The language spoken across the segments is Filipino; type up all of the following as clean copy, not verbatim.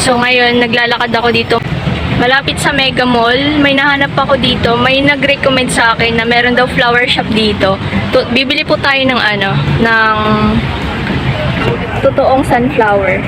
So ngayon, naglalakad ako dito. Malapit sa Mega Mall. May nahanap ako dito. May nag-recommend sa akin na meron daw flower shop dito. Bibili po tayo ng ng totoong sunflower.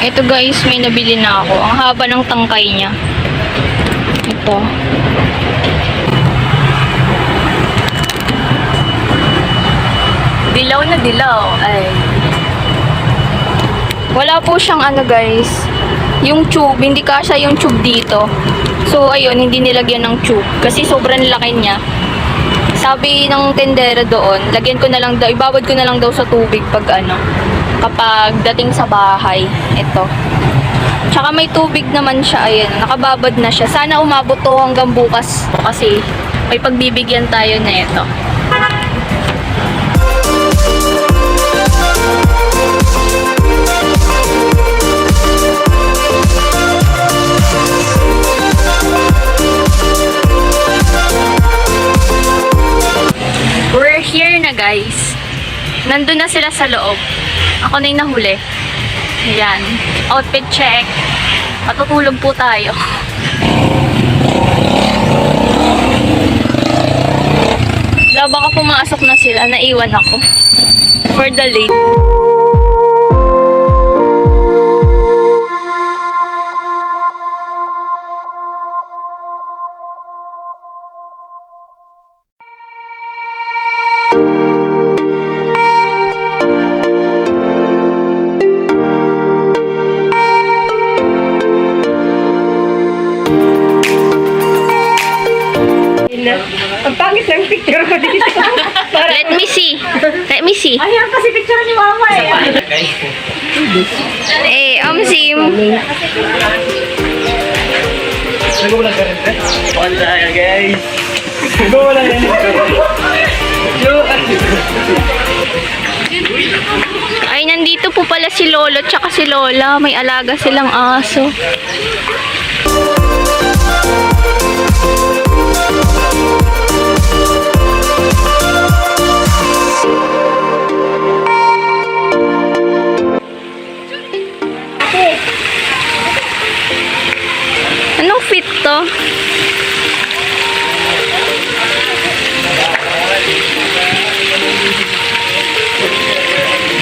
Ito guys, may nabili na ako. Ang haba ng tangkay niya. Ito. Dilaw na dilaw. Ay. Wala po siyang guys. Yung tube, hindi kasya yung tube dito. So ayun, hindi nilagyan ng tube. Kasi sobrang laki niya. Sabi ng tendera doon, lagyan ko na lang daw, ibabad ko na lang daw sa tubig pag kapag dating sa bahay. Ito. Tsaka may tubig naman siya. Ayan, nakababad na siya. Sana umabot to hanggang bukas. Kasi may pagbibigyan tayo na ito. We're here na guys. Nandun na sila sa loob. Ako na yung nahuli. Ayan. Outfit check. Matutulog po tayo. Baka pumasok na sila. Naiwan ako. For the late. Ang pangit ng picture ko dito. Let me see. Let me see. Ayan kasi picture ni Mama eh. Sim. Nag-ulan ka rin, eh? Wala ka, guys. Nag-ulan yan. Ay, nandito po pala si Lolo tsaka si Lola. May alaga silang aso. Anong fit to?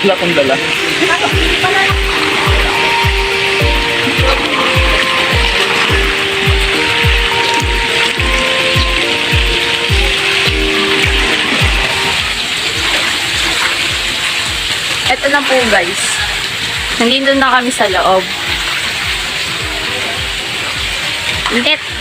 Wala kong dala. Ito na po guys. Nandito na kami sa loob. Init.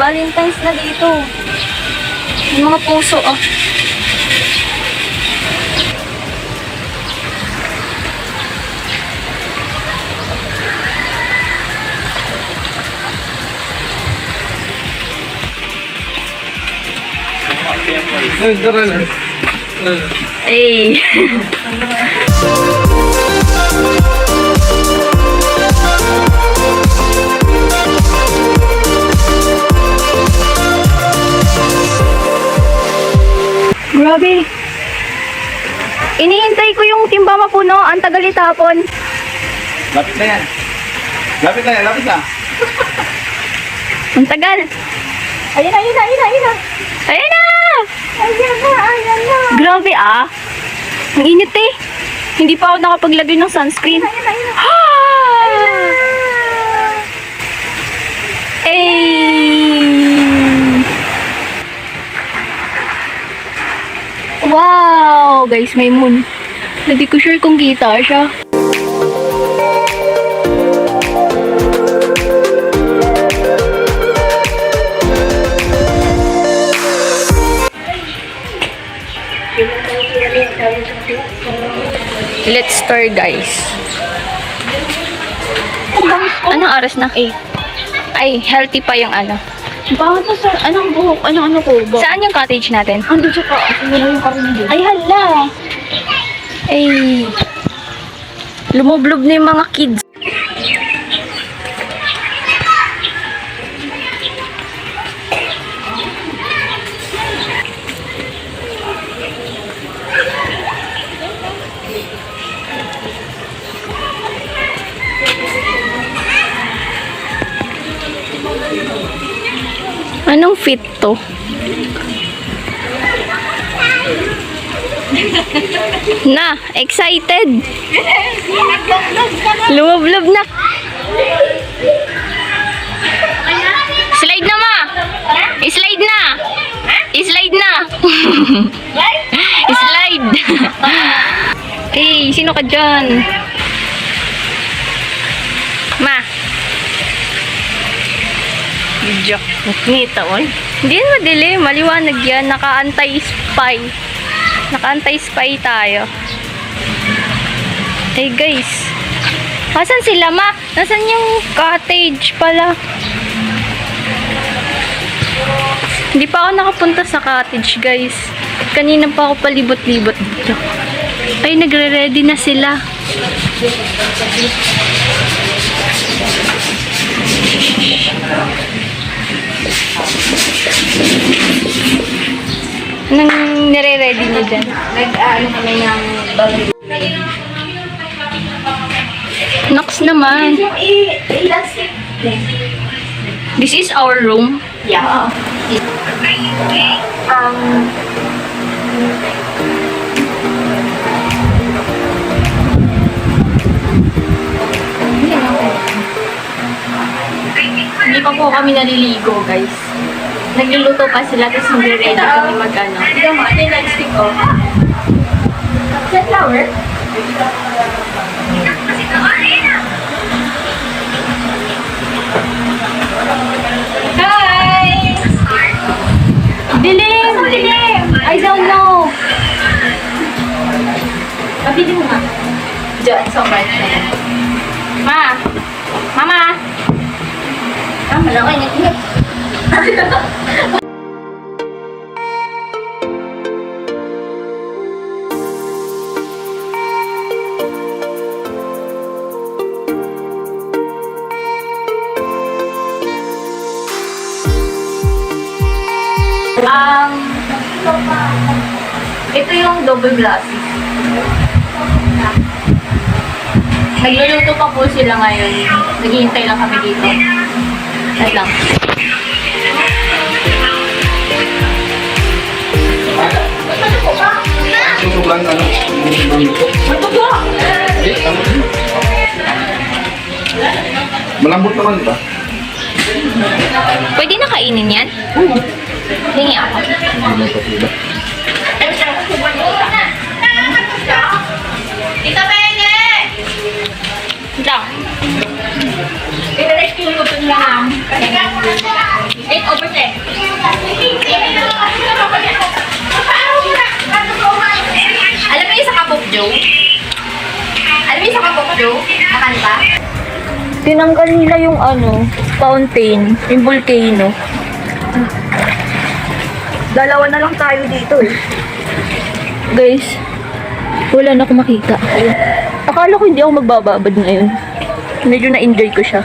Valentine's na dito. May mga puso Grabe. Inihintay ko yung timba mapuno. Ang tagal itapon. Lapit na yan. Lapit na yan, lapit na. Ang tagal. Ayun na, ayun na, ayun na, ayun na. Ayan na! Ayan na, ayan na. Grabe Ang init eh. Hindi pa ako nakapaglagay ng sunscreen. Ayun na, ayun na. guys, may moon. Hindi ko sure kung kita siya. Let's start, guys. Anong oras na? 8. Ay, healthy pa yung ano. Bakit na sa, anong buhok? Ano ko ba? Saan yung cottage natin? Ando siya pa. Wala yung karindi. Ay, hala. Ay. Lumublob na yung mga kids. Anong fit to? Na, excited. Lumublob na. Slide na, ma. Slide na. Slide na. Slide. Hey, sino ka dyan? Ma. Joke. Nita, oy. Hindi yan madilim. Maliwanag yan. Naka-anti-spy. Naka-anti-spy tayo. Hey, guys. Asan sila, ma? Nasaan yung cottage pala? Hindi pa ako nakapunta sa cottage, guys. Kanina pa ako palibot-libot dito. Ay, nagre-ready na sila. Anong nire-ready niyo dyan? Nag-ano kami ng bagay. Nox naman. Yung elastic. This is our room. Yeah. Hindi pa po kami naliligo, guys. Nagluluto pa sila, tapos nagre-ready kami mag-ano. Hindi mo, ito yung nag-stick ko. Sunflower? Hi! Dilim! Dilim! I don't know. Kapili mo nga. Diyan, sa right. Ma! Mama! Ah, malaki niya. Ito yung double glasses. Nagluluto pa po sila ngayon. Naghihintay lang kami dito. At lang. Susublan ano? Malambot naman, di ba? Pwede na kainin yan? Hingi ako. Tita Bene! Lang. I-rescue ko ito na lang. 8/10. Alam mo yung sa Kapok Joe? Alam mo yung sa Kapok Joe? Nakanta? Tinanggal nila yung ano, fountain, yung volcano. Dalawa na lang tayo dito eh. Guys, wala na akong makita. Akala ko hindi ako magbababad ngayon. Medyo na-enjoy ko siya.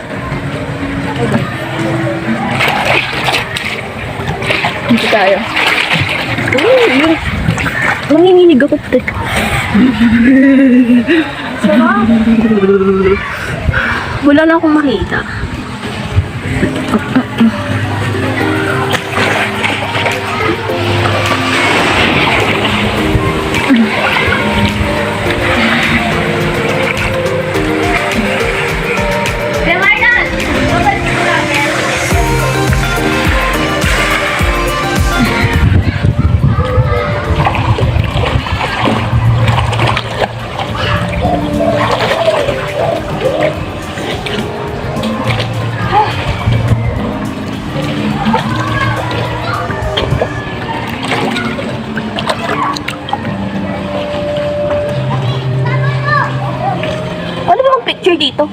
Dito tayo. Yun. Nanginginig ako. Wala na akong makita. picture dito.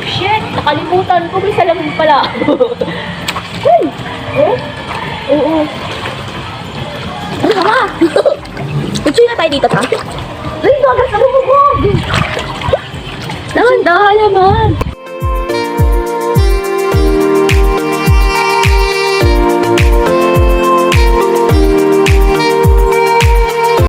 Shit, nakalimutan ko. May salamin pala. Hey! Oh? Oo. Ano ka? Picture na tayo dito, ta? Ay, gagas na bubog! Dahan-dahan naman.